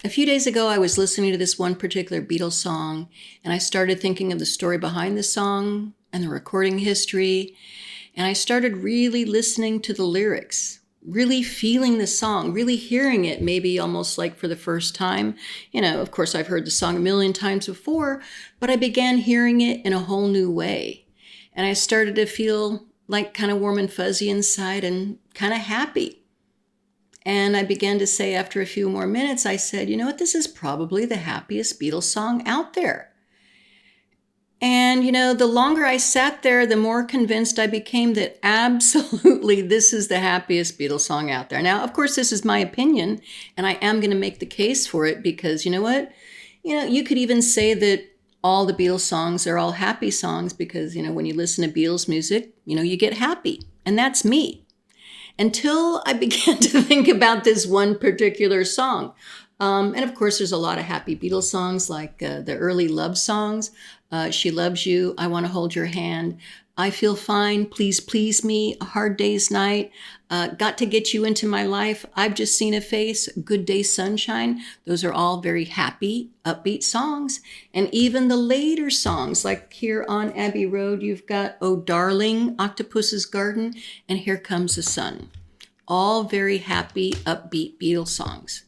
A few days ago, I was listening to this one particular Beatles song, and I started thinking of the story behind the song and the recording history, and I started really listening to the lyrics, really feeling the song, really hearing it, maybe almost like for the first time. Of course, I've heard the song a million times before, but I began hearing it in a whole new way. And I started to feel like kind of warm and fuzzy inside and kind of happy. And I began to say after a few more minutes, I said, you know what, this is probably the happiest Beatles song out there. And, the longer I sat there, the more convinced I became that absolutely this is the happiest Beatles song out there. Now, of course, this is my opinion, and I am going to make the case for it because you know what? You could even say that all the Beatles songs are all happy songs because, when you listen to Beatles music, you get happy. And that's me. Until I began to think about this one particular song. And of course, there's a lot of happy Beatles songs like the early love songs. She Loves You, I Want to Hold Your Hand, I Feel Fine, Please Please Me, A Hard Day's Night, Got to Get You Into My Life, I've Just Seen a Face, Good Day Sunshine. Those are all very happy, upbeat songs. And even the later songs, like here on Abbey Road, you've got Oh Darling, Octopus's Garden, and Here Comes the Sun. All very happy, upbeat Beatles songs.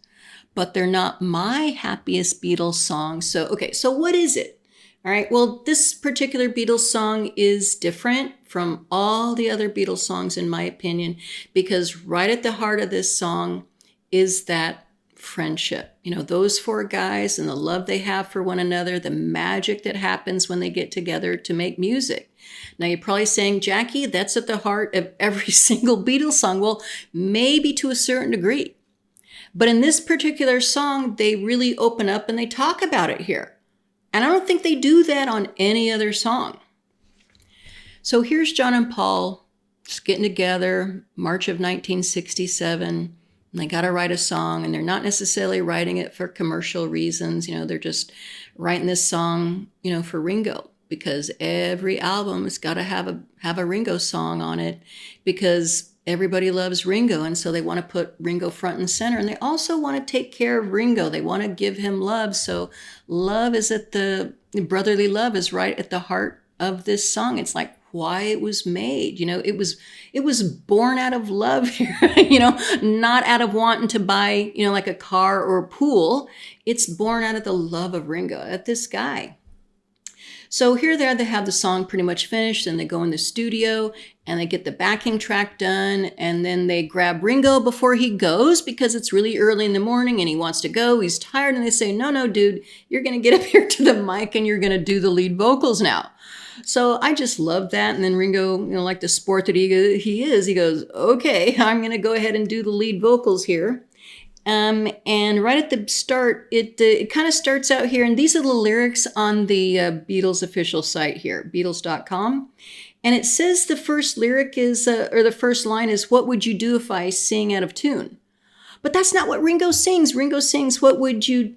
But they're not my happiest Beatles songs. So what is it? All right, well, this particular Beatles song is different from all the other Beatles songs, in my opinion, because right at the heart of this song is that friendship. Those four guys and the love they have for one another, the magic that happens when they get together to make music. Now, you're probably saying, Jackie, that's at the heart of every single Beatles song. Well, maybe to a certain degree. But in this particular song, they really open up and they talk about it here. And I don't think they do that on any other song. So here's John and Paul just getting together, March of 1967. And they got to write a song, and they're not necessarily writing it for commercial reasons. They're just writing this song, for Ringo, because every album has got to have a Ringo song on it because everybody loves Ringo, and so they want to put Ringo front and center. And they also want to take care of Ringo. They want to give him love. So love is brotherly love is right at the heart of this song. It's like why it was made. It was born out of love here, not out of wanting to buy, like a car or a pool. It's born out of the love of Ringo, at this guy. So here they have the song pretty much finished, and they go in the studio and they get the backing track done, and then they grab Ringo before he goes because it's really early in the morning and he wants to go. He's tired, and they say, no, dude, you're going to get up here to the mic and you're going to do the lead vocals now. So I just love that. And then Ringo, like the sport that he is, he goes, okay, I'm going to go ahead and do the lead vocals here. And right at the start, it kind of starts out here, and these are the lyrics on the Beatles official site here, Beatles.com. And it says the first lyric is, or the first line is, what would you do if I sing out of tune? But that's not what Ringo sings. Ringo sings, what would you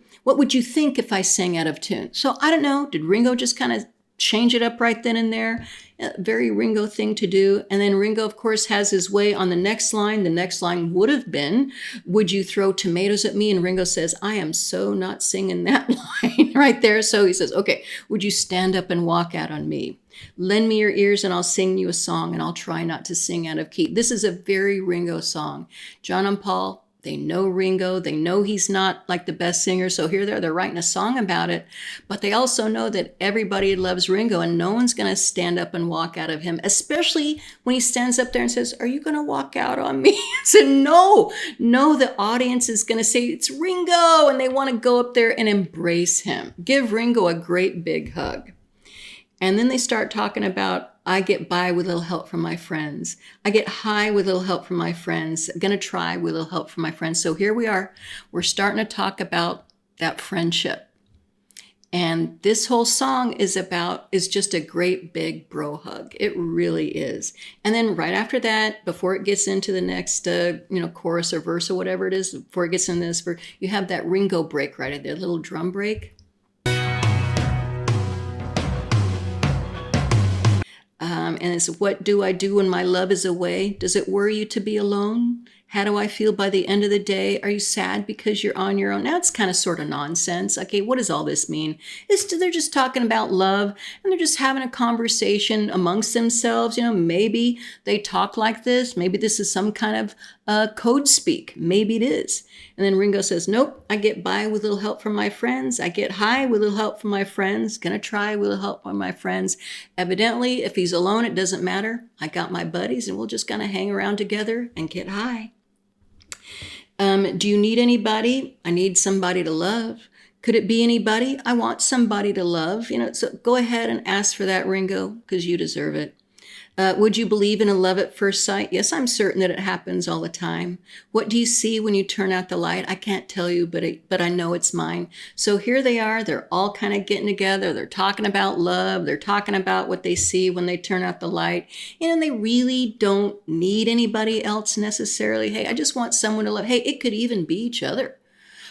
think if I sang out of tune? So I don't know, did Ringo just kind of change it up right then and there? A very Ringo thing to do. And then Ringo, of course, has his way on the next line. The next line would have been, would you throw tomatoes at me? And Ringo says, I am so not singing that line right there. So he says, okay, would you stand up and walk out on me? Lend me your ears and I'll sing you a song, and I'll try not to sing out of key. This is a very Ringo song. John and Paul, they know Ringo. They know he's not like the best singer. So here they're writing a song about it. But they also know that everybody loves Ringo, and no one's going to stand up and walk out of him, especially when he stands up there and says, are you going to walk out on me? I said, no, the audience is going to say, it's Ringo. And they want to go up there and embrace him. Give Ringo a great big hug. And then they start talking about, I get by with a little help from my friends. I get high with a little help from my friends. I'm going to try with a little help from my friends. So here we are. We're starting to talk about that friendship. And this whole song is just a great big bro hug. It really is. And then right after that, before it gets into the next, chorus or verse or whatever it is, before it gets into this, you have that Ringo break right there, little drum break. And it's, what do I do when my love is away? Does it worry you to be alone? How do I feel by the end of the day? Are you sad because you're on your own? Now it's kind of sort of nonsense. Okay, what does all this mean? They're just talking about love and they're just having a conversation amongst themselves. Maybe they talk like this. Maybe this is some kind of code speak. Maybe it is. And then Ringo says, nope, I get by with a little help from my friends. I get high with a little help from my friends. Gonna try with a little help from my friends. Evidently, if he's alone, it doesn't matter. I got my buddies and we'll just kind of hang around together and get high. Do you need anybody? I need somebody to love. Could it be anybody? I want somebody to love. So go ahead and ask for that, Ringo, because you deserve it. Would you believe in a love at first sight? Yes, I'm certain that it happens all the time. What do you see when you turn out the light? I can't tell you, but I know it's mine. So here they are. They're all kind of getting together. They're talking about love. They're talking about what they see when they turn out the light. And they really don't need anybody else necessarily. Hey, I just want someone to love. Hey, it could even be each other.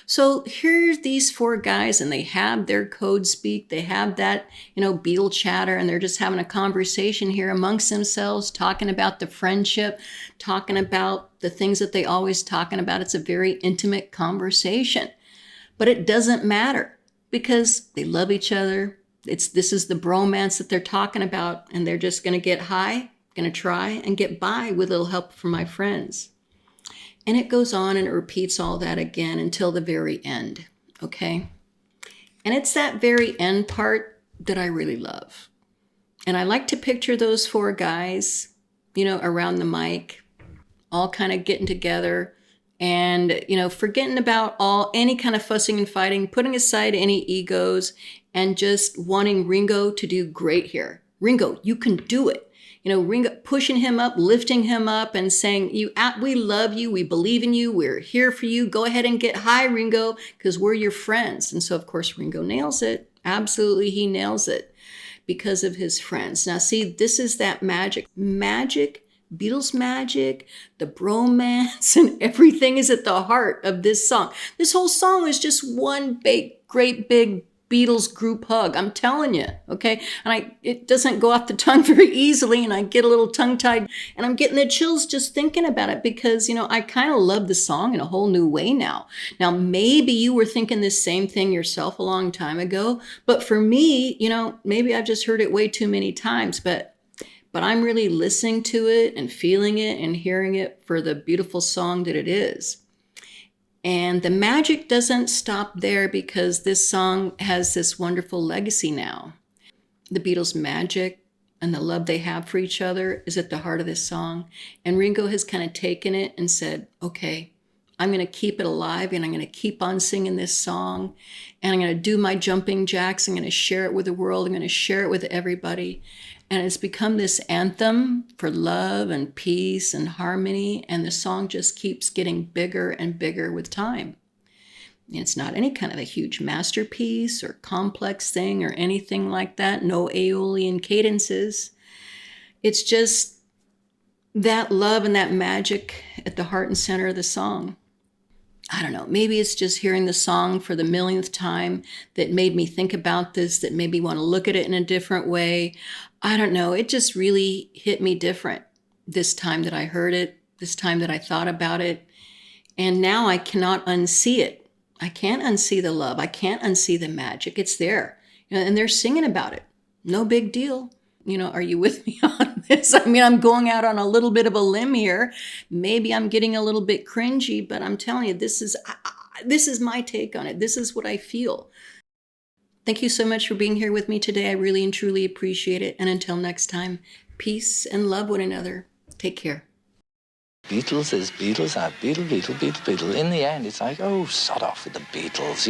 So here's these four guys and they have their code speak. They have that, Beatle chatter, and they're just having a conversation here amongst themselves, talking about the friendship, talking about the things that they always talking about. It's a very intimate conversation, but it doesn't matter because they love each other. This is the bromance that they're talking about, and they're just going to get high, going to try and get by with a little help from my friends. And it goes on and it repeats all that again until the very end, okay? And it's that very end part that I really love. And I like to picture those four guys, around the mic, all kind of getting together and, forgetting about any kind of fussing and fighting, putting aside any egos and just wanting Ringo to do great here. Ringo, you can do it. Ringo pushing him up, lifting him up and saying, we love you. We believe in you. We're here for you. Go ahead and get high, Ringo, because we're your friends. And so, of course, Ringo nails it. Absolutely, he nails it because of his friends. Now, see, this is that magic, Beatles magic, the bromance, and everything is at the heart of this song. This whole song is just one great big Beatles group hug. I'm telling you, okay? And it doesn't go off the tongue very easily, and I get a little tongue-tied, and I'm getting the chills just thinking about it because, I kind of love the song in a whole new way now. Now, maybe you were thinking this same thing yourself a long time ago, but for me, maybe I've just heard it way too many times, but I'm really listening to it and feeling it and hearing it for the beautiful song that it is. And the magic doesn't stop there because this song has this wonderful legacy now. The Beatles' magic and the love they have for each other is at the heart of this song. And Ringo has kind of taken it and said, okay, I'm going to keep it alive and I'm going to keep on singing this song. And I'm going to do my jumping jacks. I'm going to share it with the world. I'm going to share it with everybody. And it's become this anthem for love and peace and harmony. And the song just keeps getting bigger and bigger with time. It's not any kind of a huge masterpiece or complex thing or anything like that. No Aeolian cadences. It's just that love and that magic at the heart and center of the song. I don't know, maybe it's just hearing the song for the millionth time that made me think about this, that made me want to look at it in a different way. I don't know, it just really hit me different this time that I heard it, this time that I thought about it. And now I cannot unsee it. I can't unsee the love. I can't unsee the magic. It's there. And they're singing about it. No big deal. Are you with me on this? I mean, I'm going out on a little bit of a limb here. Maybe I'm getting a little bit cringy, but I'm telling you, this is my take on it. This is what I feel. Thank you so much for being here with me today. I really and truly appreciate it. And until next time, peace and love one another. Take care. Beatles is Beatles are Beatle. In the end, it's like, oh, sod off with the Beatles,